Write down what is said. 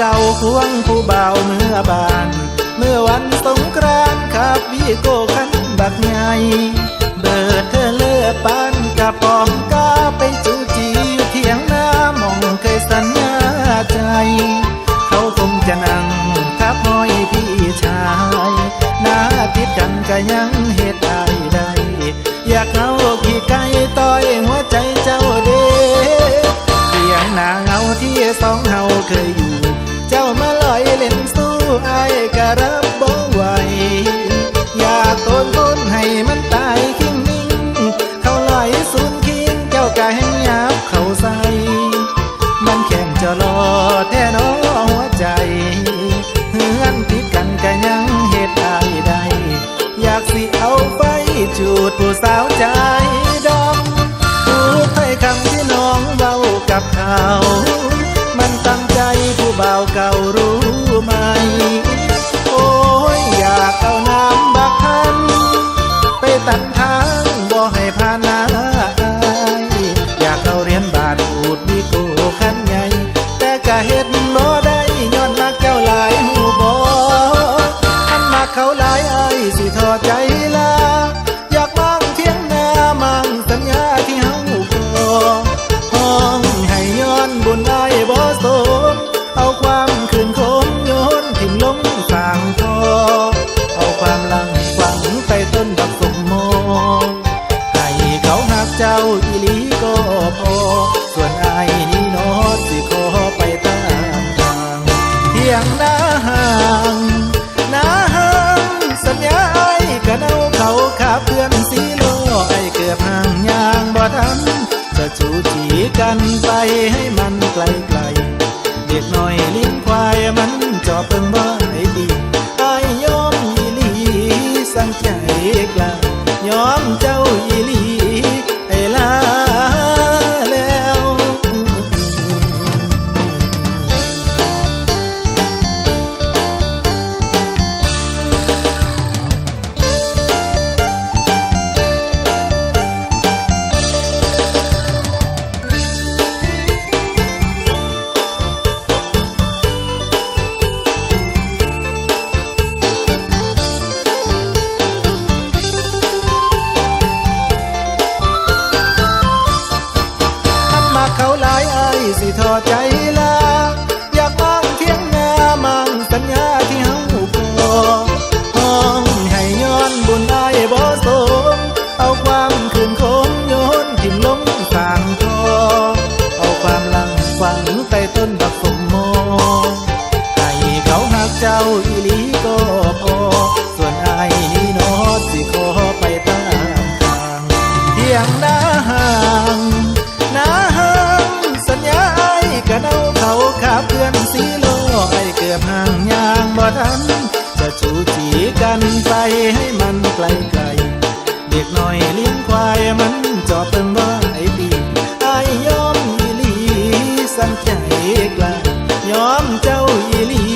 เก่าควงผู้บ่าวเมื่อบานเมื่อวันสงกรานต์ขับวีโก้คันบักใหญ่เบิดเธอเลือปานกะปอมกาไปจูจีอยู่เถียงหน้ามองเคยสัญญาใจเขาคงจะนั่งทับห้อยพี่ชายหน้าติดกันก็ยังเหตุใดอยากเอาขี้ไก่ต้อยหัวใจเจ้าเด้เสียงหน้าเงาที่สองเฮาเคยอยู่เจ้ามาลอยเล่นสู้อายก็รับบ่ไหวอยากโตนพ้นให้มันตายคิงนิ่งเขาลอยสูนคิงเจ้าก็ให้ยับเข้าใส่มันแข่งจะรอแท้น้อหัวใจเฮือนติดกันก็ยังเหตุใดอยากสิเอาไปจูดผู้สาวใจดำพูดให้คำที่น้องเบากับเขามันตั้งใจผู้บ่าวเก่ารู้ไหมโอ้ยอยากเอาน้ำบักทันไปตัดทางบ่ให้ผ่านหน้าอยากเอาเหรียญบาทอูดวิโก้คันใหญ่แต่ก็เฮ็ดบ่ได้ย้อนมักเจ้าหลายหูบ่อันมักเขาหลายอ้ายสิทอใจลาอยากมั่งเที่ยงนามั่งสัญญาที่เฮาก่อห้องให้ย้อนบุญอ้ายบ่สมเอาความคืนคมโยนถิ่มลงสางทอเอาความลังฝังไปต้นดอกสมโมให้เขาหักเจ้าอีหลีก็พอส่วนอ้ายนี่น้อสิขอไปตามทางเที่ยงหน้าห่างสัญญาไอ้ก็เนาเขาขาเพื่อนสีโลไอ้เกือบห่างยางบ่ทันจะจูจีกันไปให้มันไกลๆเด็กน้อยลิ้นควายมันจอบเพิ่งบ่ไอ้ดีไอ้ยอมอีหลีสั่งใจกล้ายอมเจ้าอีหลีไอ้ลาแล้วเขาหลายอ้ายสิทอใจลาอยากมั่งเที่ยงนามั่งสัญญาที่เฮาก่อห้องให้ย้อนบุญอ้ายบ่สมเอาความคืนคมโยนถิ่มลงสางทอเอาความลังฝังใต้ต้นดอกสมโมให้เขาหักเจ้าอีหลีก็พอส่วนอ้ายนี่น้อสิขอไปตามทางเที่ยงหน้าห่างสัญญาไอ้ก็เนาเขาขาเพื่อนสีโลไอ้เกือบห่างยางบ่ทันจะจูจีกันไปให้มันไกลๆเด็กน้อยเลี้ยงควายมันจอบเพิ่งบ่ไอ้ดีไอ้ยอมอีหลีสั่งใจกล้ายอมเจ้าอีหลี